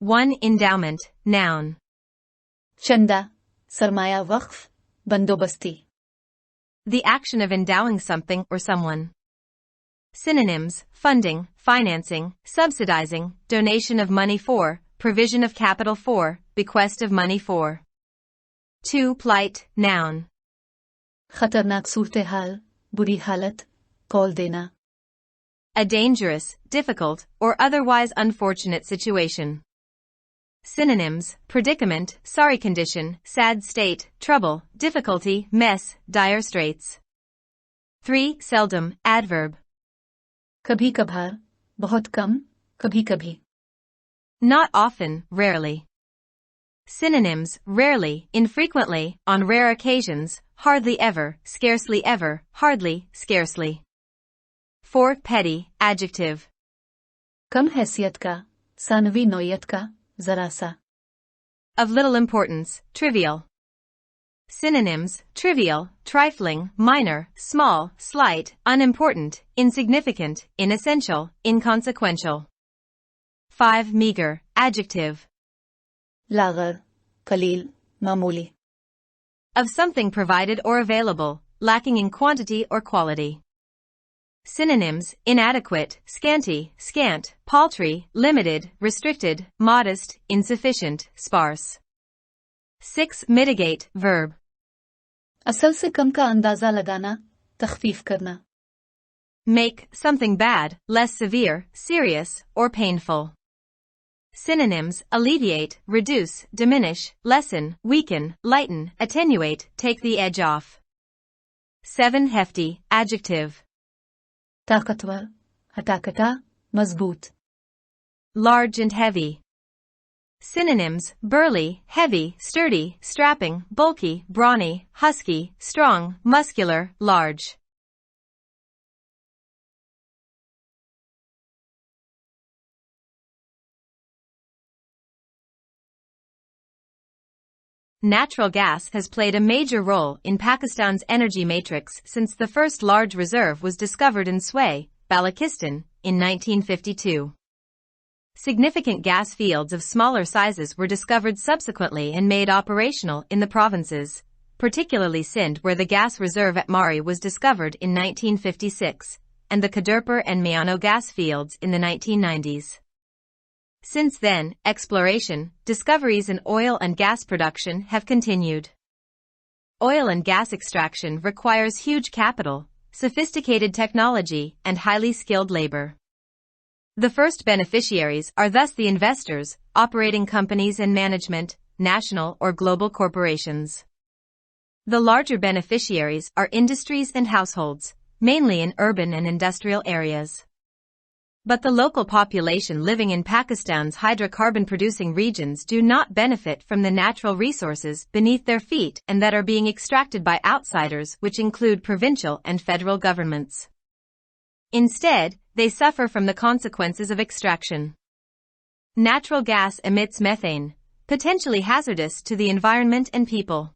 1. Endowment, noun. चंदा, सरमाया वक्फ, बंदोबस्ती. The action of endowing something or someone. Synonyms: funding, financing, subsidizing, donation of money for, provision of capital for, bequest of money for. 2. Plight, noun. खतरनाक सूरत-ए-हाल, बुरी हालत, call देना. A dangerous, difficult, or otherwise unfortunate situation. Synonyms: predicament, sorry condition, sad state, trouble, difficulty, mess, dire straits. 3. Seldom, adverb. कभी कभार, बहुत कम, कभी कभी. Not often, rarely. Synonyms: rarely, infrequently, on rare occasions, hardly ever, scarcely ever, hardly, scarcely. 4. Petty, adjective. कम हैसियत का, सानवी नौयत का, जरा सा. Of little importance, trivial. Synonyms: trivial, trifling, minor, small, slight, unimportant, insignificant, inessential, inconsequential. 5. Meager, adjective. लागर, कलील, मामूली. Of something provided or available, lacking in quantity or quality. Synonyms: inadequate, scanty, scant, paltry, limited, restricted, modest, insufficient, sparse. 6. Mitigate, verb. असल से कम का अंदाजा लगाना, तख्फीफ करना. Make something bad less severe, serious, or painful. Synonyms: alleviate, reduce, diminish, lessen, weaken, lighten, attenuate, take the edge off. 7. Hefty, adjective. ताकतवर, हटाकटा, मजबूत. Large and heavy. Synonyms: burly, heavy, sturdy, strapping, bulky, brawny, husky, strong, muscular, large. Natural gas has played a major role in Pakistan's energy matrix since the first large reserve was discovered in Sway, Balochistan, in 1952. Significant gas fields of smaller sizes were discovered subsequently and made operational in the provinces, particularly Sindh, where the gas reserve at Mari was discovered in 1956, and the Khadirpur and Miano gas fields in the 1990s. Since then, exploration, discoveries in oil and gas production have continued. Oil and gas extraction requires huge capital, sophisticated technology, and highly skilled labor. The first beneficiaries are thus the investors, operating companies and management, national or global corporations. The larger beneficiaries are industries and households, mainly in urban and industrial areas. But the local population living in Pakistan's hydrocarbon-producing regions do not benefit from the natural resources beneath their feet and that are being extracted by outsiders, which include provincial and federal governments. Instead, they suffer from the consequences of extraction. Natural gas emits methane, potentially hazardous to the environment and people.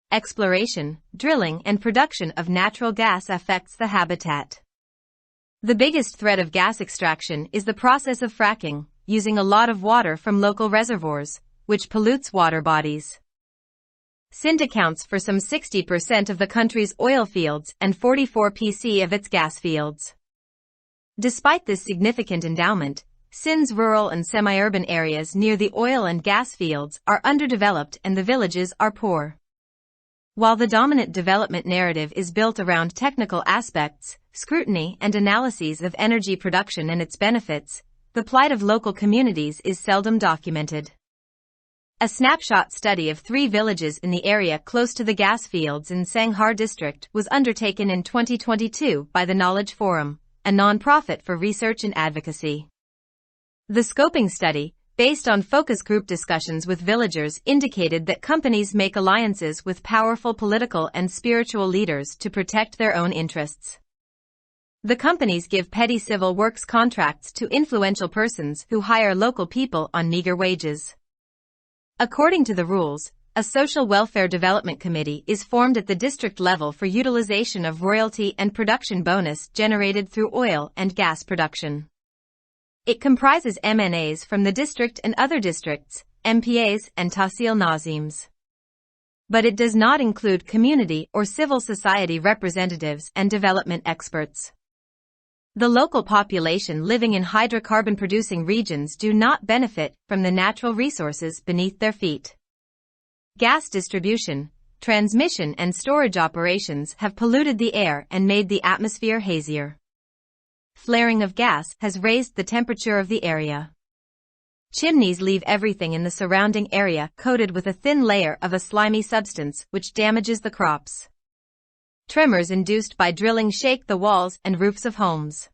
Exploration, drilling, and production of natural gas affects the habitat. The biggest threat of gas extraction is the process of fracking, using a lot of water from local reservoirs, which pollutes water bodies. Sindh accounts for some 60% of the country's oil fields and 44% of its gas fields. Despite this significant endowment, Sindh's rural and semi-urban areas near the oil and gas fields are underdeveloped and the villages are poor. While the dominant development narrative is built around technical aspects, scrutiny, and analyses of energy production and its benefits, the plight of local communities is seldom documented. A snapshot study of 3 villages in the area close to the gas fields in Sanghar district was undertaken in 2022 by the Knowledge Forum, a non-profit for research and advocacy. The scoping study, based on focus group discussions with villagers, indicated that companies make alliances with powerful political and spiritual leaders to protect their own interests. The companies give petty civil works contracts to influential persons who hire local people on meager wages. According to the rules, a social welfare development committee is formed at the district level for utilization of royalty and production bonus generated through oil and gas production. It comprises MNAs from the district and other districts, MPAs and Tahsil Nazims. But it does not include community or civil society representatives and development experts. The local population living in hydrocarbon-producing regions do not benefit from the natural resources beneath their feet. Gas distribution, transmission and storage operations have polluted the air and made the atmosphere hazier. Flaring of gas has raised the temperature of the area. Chimneys leave everything in the surrounding area coated with a thin layer of a slimy substance which damages the crops. Tremors induced by drilling shake the walls and roofs of homes.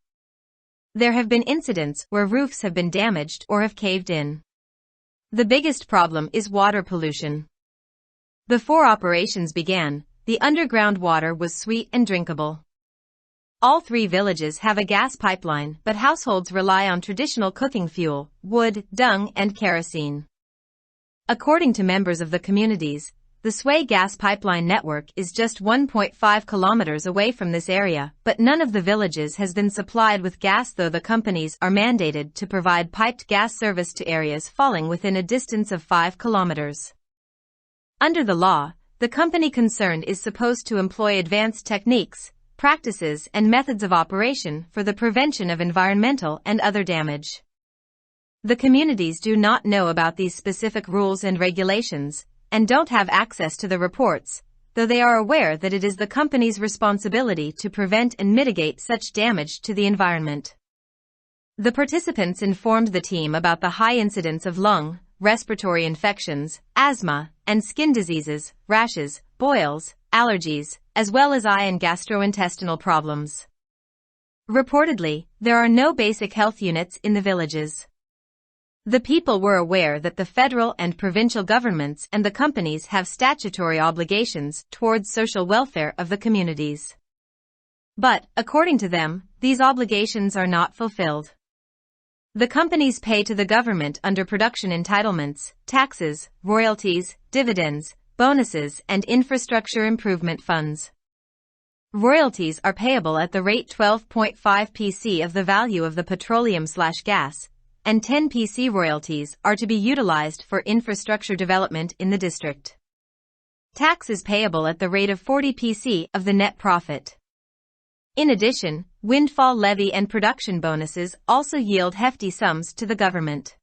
There have been incidents where roofs have been damaged or have caved in. The biggest problem is water pollution. Before operations began, the underground water was sweet and drinkable. All 3 villages have a gas pipeline, but households rely on traditional cooking fuel, wood, dung, and kerosene. According to members of the communities, the Sway gas pipeline network is just 1.5 kilometers away from this area, but none of the villages has been supplied with gas, though the companies are mandated to provide piped gas service to areas falling within a distance of 5 kilometers. Under the law, the company concerned is supposed to employ advanced techniques, practices and methods of operation for the prevention of environmental and other damage. The communities do not know about these specific rules and regulations, and don't have access to the reports, though they are aware that it is the company's responsibility to prevent and mitigate such damage to the environment. The participants informed the team about the high incidence of lung, respiratory infections, asthma, and skin diseases, rashes, boils, allergies, as well as eye and gastrointestinal problems. Reportedly, there are no basic health units in the villages. The people were aware that the federal and provincial governments and the companies have statutory obligations towards social welfare of the communities. But, according to them, these obligations are not fulfilled. The companies pay to the government under production entitlements, taxes, royalties, dividends, bonuses, and infrastructure improvement funds. Royalties are payable at the rate 12.5 PC of the value of the petroleum/gas, and 10 PC royalties are to be utilized for infrastructure development in the district. Tax is payable at the rate of 40 PC of the net profit. In addition, windfall levy and production bonuses also yield hefty sums to the government.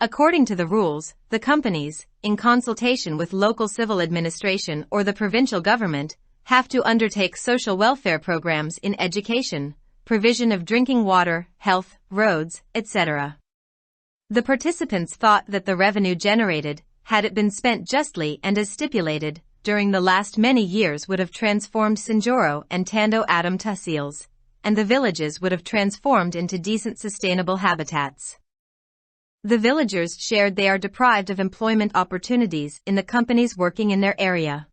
According to the rules, the companies, in consultation with local civil administration or the provincial government, have to undertake social welfare programs in education, provision of drinking water, health, roads, etc. The participants thought that the revenue generated, had it been spent justly and as stipulated, during the last many years would have transformed Sinjoro and Tando Adam Tahsils, and the villages would have transformed into decent sustainable habitats. The villagers shared they are deprived of employment opportunities in the companies working in their area.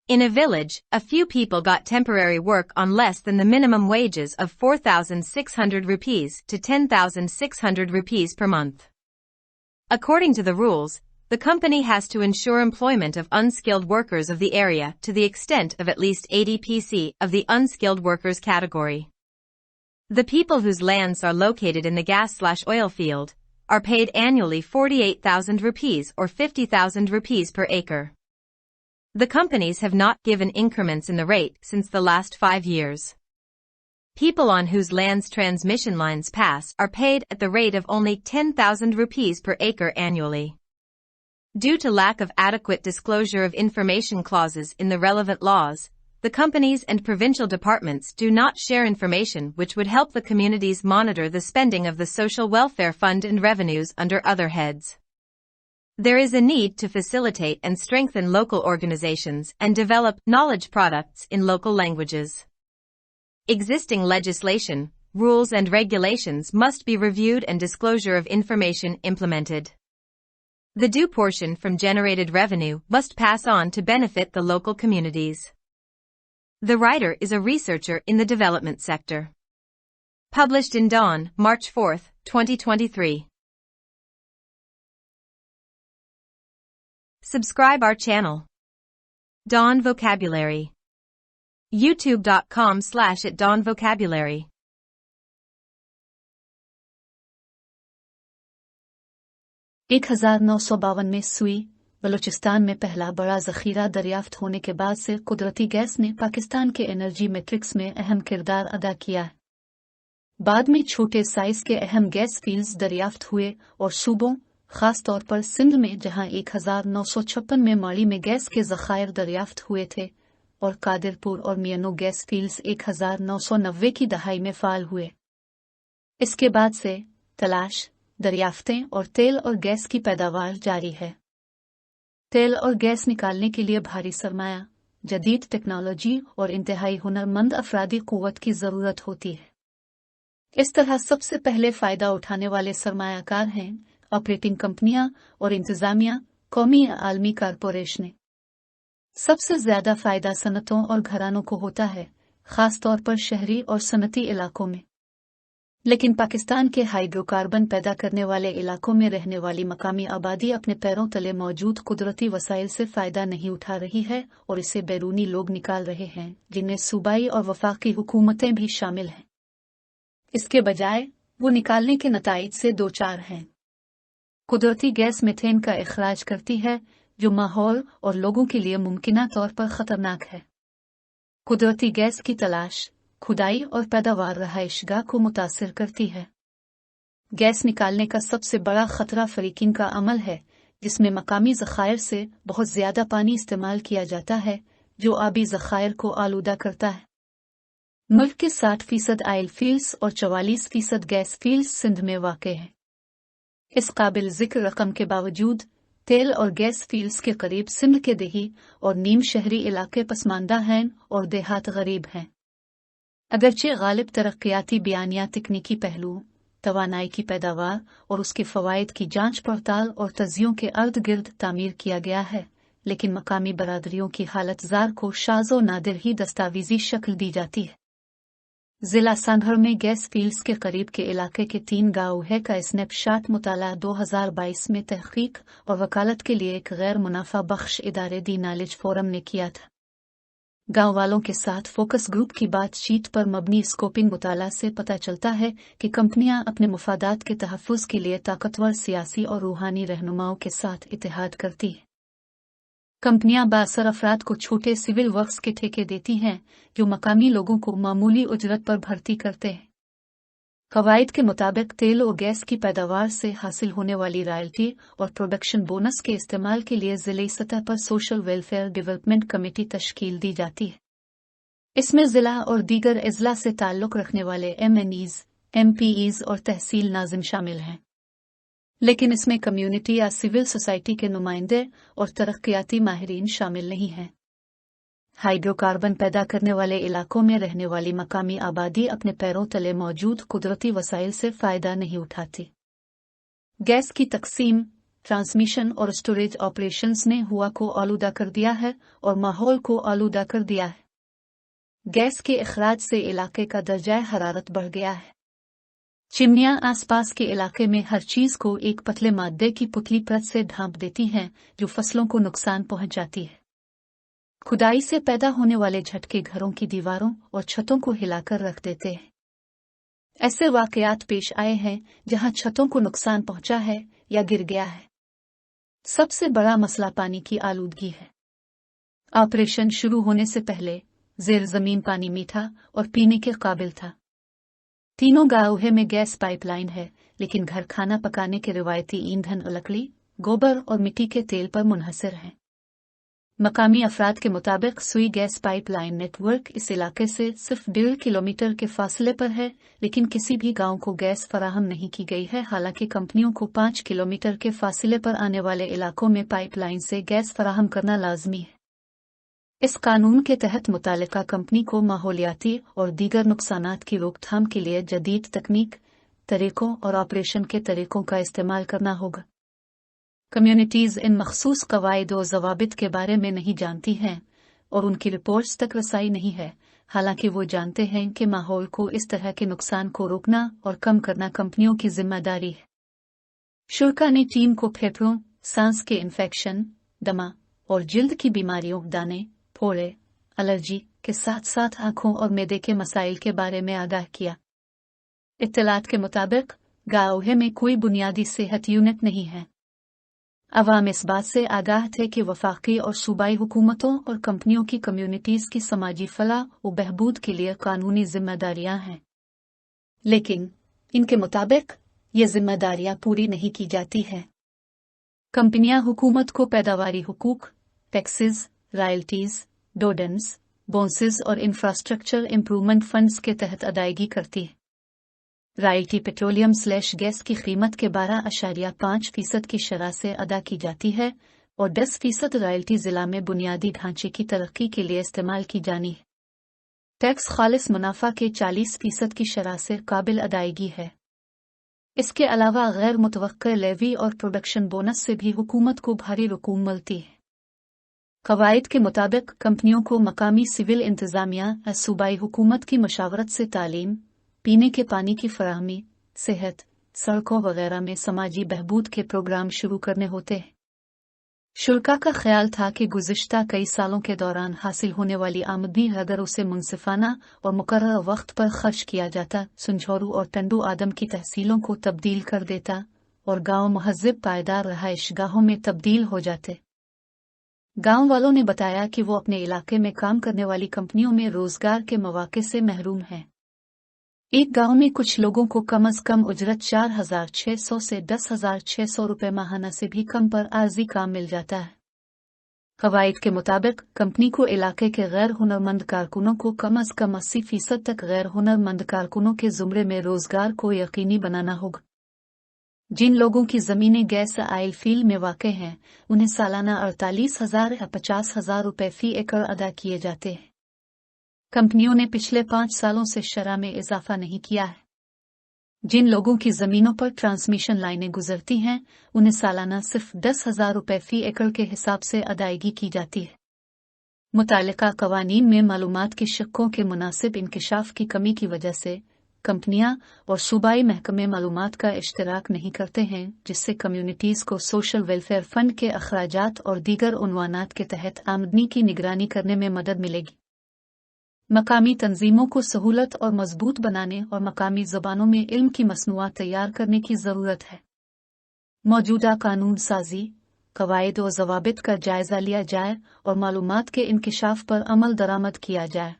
In a village, a few people got temporary work on less than the minimum wages of 4,600 rupees to 10,600 rupees per month. According to the rules, the company has to ensure employment of unskilled workers of the area to the extent of at least 80 PC of the unskilled workers category. The people whose lands are located in the gas/oil field are paid annually 48,000 rupees or 50,000 rupees per acre. The companies have not given increments in the rate since the last 5 years. People on whose lands transmission lines pass are paid at the rate of only 10,000 rupees per acre annually. Due to lack of adequate disclosure of information clauses in the relevant laws, the companies and provincial departments do not share information which would help the communities monitor the spending of the social welfare fund and revenues under other heads. There is a need to facilitate and strengthen local organizations and develop knowledge products in local languages. Existing legislation, rules and regulations must be reviewed and disclosure of information implemented. The due portion from generated revenue must pass on to benefit the local communities. The writer is a researcher in the development sector. Published in Dawn, March 4, 2023. Subscribe our channel. Dawn Vocabulary. youtube.com/@dawnvocabulary 1952 में सुई बलूचिस्तान में पहला बड़ा जखीरा दरियाफ्त होने के बाद से कुदरती गैस ने पाकिस्तान के एनर्जी मैट्रिक्स में अहम किरदार अदा किया है। बाद में छोटे साइज के अहम गैस फील्ड्स दरियाफ्त हुए और सूबों, खास तौर पर सिंध में जहां 1956 में माड़ी में गैस के ज़खायर दरियाफ्त हुए थे, और कादिरपुर और मियानो गैस फील्ड्स 1990 की दहाई में फाल हुए। इसके बाद से तलाश, दरियाफ्तें और तेल और गैस की पैदावार जारी है। तेल और गैस निकालने के लिए भारी सरमाया, जदीद टेक्नोलॉजी और इंतहाई हुनरमंद अफरादी क़ुव्वत की ज़रूरत होती है। इस तरह सबसे पहले फ़ायदा उठाने वाले सरमायाकार हैं ऑपरेटिंग कंपनियां और इंतज़ामिया, कौमी या आलमी कारपोरेशनें। सबसे ज़्यादा फ़ायदा सनतों और घरानों को होता है, ख़ास तौर पर शहरी और सनती इलाकों में। लेकिन पाकिस्तान के हाइड्रोकार्बन पैदा करने वाले इलाकों में रहने वाली मकामी आबादी अपने पैरों तले मौजूद कुदरती वसाइल से फ़ायदा नहीं उठा रही है और इसे बैरूनी लोग निकाल रहे हैं, जिनमें सूबाई और वफाकी हुकूमतें भी शामिल हैं। इसके बजाय वो निकालने के नताइज से दो चार हैं। कुदरती गैस मीथेन का इखराज करती है, जो माहौल और लोगों के लिए मुमकिना तौर पर ख़तरनाक है। कुदरती गैस की तलाश, खुदाई और पैदावार रहायशगाह को मुतासिर करती है। गैस निकालने का सबसे बड़ा खतरा फ्रीकिंग का अमल है, जिसमें मकामी ज़खायर से बहुत ज़्यादा पानी इस्तेमाल किया जाता है, जो आबी ज़खायर को आलूदा करता है। मुल्क के 60% आयल फील्ड्स और 44% गैस फील्ड्स सिंध में वाक़े हैं। इस काबिल ज़िक्र रकम के बावजूद तेल और गैस फील्ड्स के करीब सिंध के देही और नीम शहरी इलाके पसमानदा हैं और देहात गरीब हैं। अगरचे गालिब तरक्याती बयानिया तकनीकी पहलुओं, तवानाई की पैदावार और उसके फ़वाइद की जांच पड़ताल और तज्जियों के अर्द गिर्द तामीर किया गया है, लेकिन मकामी बरादरियों की हालत ज़ार को शाज़ व नादिर ही दस्तावेज़ी शक्ल दी जाती है। ज़िला सांभर में गैस फील्ड्स के करीब के इलाके के 3 गाँव है का स्नैपशॉट मुताला 2022 में तहकीक और वकालत के लिए एक गैर मुनाफा बख्श इदारे दी नॉलेज फोरम ने किया था। गाँव वालों के साथ फोकस ग्रुप की बातचीत पर मबनी स्कोपिंग मुताला से पता चलता है कि कंपनियां अपने मुफादात के तहफ़्फ़ुज़ के लिए ताकतवर सियासी और रूहानी रहनुमाओं के साथ इत्तेहाद करती हैं। कंपनियां बासर अफराद को छोटे सिविल वर्क्स के ठेके देती हैं, जो मकामी लोगों को मामूली उजरत पर भर्ती करते हैं। कवायद के मुताबिक तेल और गैस की पैदावार से हासिल होने वाली रॉयल्टी और प्रोडक्शन बोनस के इस्तेमाल के लिए ज़िले सतह पर सोशल वेलफेयर डेवलपमेंट कमेटी तश्कील दी जाती है। इसमें ज़िला और दीगर अज़ला से ताल्लुक़ रखने वाले MNEs, MPEs और तहसील नाज़िम शामिल हैं। लेकिन इसमें कम्युनिटी या सिविल सोसाइटी के नुमाइंदे और तरक्याती माहिरीन शामिल नहीं हैं। हाइड्रोकार्बन पैदा करने वाले इलाकों में रहने वाली मकामी आबादी अपने पैरों तले मौजूद कुदरती वसाइल से फ़ायदा नहीं उठाती। गैस की तकसीम, ट्रांसमिशन और स्टोरेज ऑपरेशंस ने हुआ को आलूदा कर दिया है और माहौल को आलूदा कर दिया है। गैस के इखराज से इलाके का दर्जा हरारत बढ़ गया है। चिमनियां आसपास के इलाके में हर चीज को एक पतले मादे की पुतली परत से ढांप देती हैं, जो फसलों को नुकसान पहुंचाती है। खुदाई से पैदा होने वाले झटके घरों की दीवारों और छतों को हिलाकर रख देते हैं। ऐसे वाकयात पेश आए हैं जहां छतों को नुकसान पहुंचा है या गिर गया है। सबसे बड़ा मसला पानी की आलूदगी है। ऑपरेशन शुरू होने से पहले ज़ेर ज़मीन पानी मीठा और पीने के काबिल था। तीनों गाँव में गैस पाइपलाइन है, लेकिन घर खाना पकाने के रिवायती ईंधन लकड़ी, गोबर और मिट्टी के तेल पर मुनहसर हैं। मकामी अफराद के मुताबिक सुई गैस पाइपलाइन नेटवर्क इस इलाके से सिर्फ 1.5 किलोमीटर के फासले पर है, लेकिन किसी भी गांव को गैस फराहम नहीं की गई है। हालांकि कंपनियों को 5 किलोमीटर के फासले पर आने वाले इलाकों में पाइपलाइन से गैस फराहम करना लाजमी है। इस कानून के तहत मुतालिका कंपनी को माहौलियाती और दीगर नुकसानात की रोकथाम के लिए जदीद तकनीक, तरीकों और ऑपरेशन के तरीकों का इस्तेमाल करना होगा। कम्युनिटीज़ इन मखसूस कवायद और ज़वाबित के बारे में नहीं जानती हैं और उनकी रिपोर्ट्स तक रसाई नहीं है, हालांकि वो जानते हैं कि माहौल को इस तरह के नुकसान को रोकना और कम करना कंपनियों की जिम्मेदारी है। शुरा ने टीम को फेफड़ों, सांस के इन्फेक्शन, दमा और जिल्द की बीमारियों, दाने, फोड़े, एलर्जी के साथ साथ आँखों और मैदे के मसाइल के बारे में आगाह किया। इत्तलात के मुताबिक गाँव में कोई बुनियादी सेहत यूनिट नहीं है। अवाम इस बात से आगाह थे कि वफाकी और सूबाई हुकूमतों और कंपनियों की कम्युनिटीज़ की समाजी फलाह व बहबूद के लिए कानूनी जिम्मेदारियां हैं, लेकिन इनके मुताबिक ये जिम्मेदारियां पूरी नहीं की जाती हैं। कंपनियां हुकूमत को पैदावारी हुकूक, टैक्सेस, रॉयल्टीज, डिविडेंड्स, बोनसेस और इंफ्रास्ट्रक्चर इम्प्रूवमेंट फंड्स के तहत अदायगी करती है। रॉयल्टी पेट्रोलियम/गैस की कीमत के 12.5% की शरह से अदा की जाती है और 10% रॉयल्टी जिला में बुनियादी ढांचे की तरक्की के लिए इस्तेमाल की जानी है। टैक्स खालिस मुनाफा के 40% की शरह से काबिल अदायगी है। इसके अलावा गैर मुतवक्किल लेवी और प्रोडक्शन बोनस से भी हुकूमत को भारी रकूम मिलती है। कवायद के मुताबिक कंपनियों को मकामी सिविल इंतजामिया या सूबाई हुकूमत की मशावरत से तालीम, पीने के पानी की फराहमी, सेहत, सड़कों वगैरह में समाजी बहबूद के प्रोग्राम शुरू करने होते हैं। शुल्का का ख्याल था कि गुज़िश्ता कई सालों के दौरान हासिल होने वाली आमदनी अगर उसे मुनसिफाना और मुकर्रर वक्त पर खर्च किया जाता, सुंझोरू और टंडू आदम की तहसीलों को तब्दील कर देता और गांव महज़िब पायदार रहायशगाहों में तब्दील हो जाते। गांव वालों ने बताया कि वो अपने इलाके में काम करने वाली कंपनियों में रोजगार के मौके से महरूम हैं। एक गांव में कुछ लोगों को कम अज कम उजरत 4,600 से 10,600 रुपए माहाना से भी कम पर आर्जी काम मिल जाता है। कवायद के मुताबिक कंपनी को इलाके के गैर हुनरमंद कारकुनों को कम अज कम 80% तक गैर हुनरमंद कारकुनों के जुमरे में रोजगार को यकीनी बनाना होगा। जिन लोगों की जमीनें गैस ऑयल फील्ड में वाक़ हैं, उन्हें सालाना 48,000 या 50,000 रुपए फी एकड़ अदा किए जाते हैं। कंपनियों ने पिछले 5 सालों से शरह में इजाफा नहीं किया है। जिन लोगों की जमीनों पर ट्रांसमिशन लाइनें गुजरती हैं, उन्हें सालाना सिर्फ 10,000 रुपए फी एकड़ के हिसाब से अदायगी की जाती है। मुतालिका कवानीन में मालूमात के शक्कों के मुनासिब इंकिशाफ की कमी की वजह से कंपनियां और सूबाई महकमे मालूमात का इश्तराक नहीं करते हैं, जिससे कम्युनिटीज़ को सोशल वेलफेयर फंड के अखराजात और दीगर उन्वानात के तहत आमदनी की निगरानी करने में मदद मिलेगी। मकामी तंजीमों को सहूलत और मजबूत बनाने और मकामी ज़बानों में इल्म की मसनूआत तैयार करने की ज़रूरत है। मौजूदा कानून साजी, कवायद और ज़वाबित का जायज़ा लिया जाए और मालूमात के इंकिशाफ पर अमल दरामद किया जाए।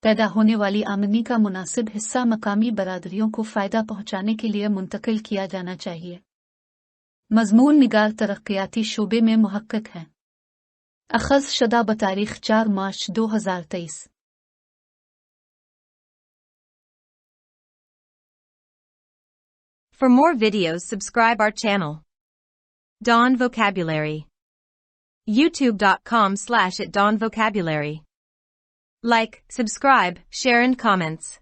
पैदा होने वाली आमदनी का मुनासिब हिस्सा मकामी बरादरियों को फ़ायदा पहुँचाने के लिए मुंतकिल किया जाना चाहिए। मज़मून निगार तरक्याती शोबे में मुहक्किक हैं। अखज़ शदा बतारीख 4 मार्च 2023। For more videos, subscribe our channel. Dawn Vocabulary. YouTube.com/@dawnvocabulary. Like, subscribe, share and comments.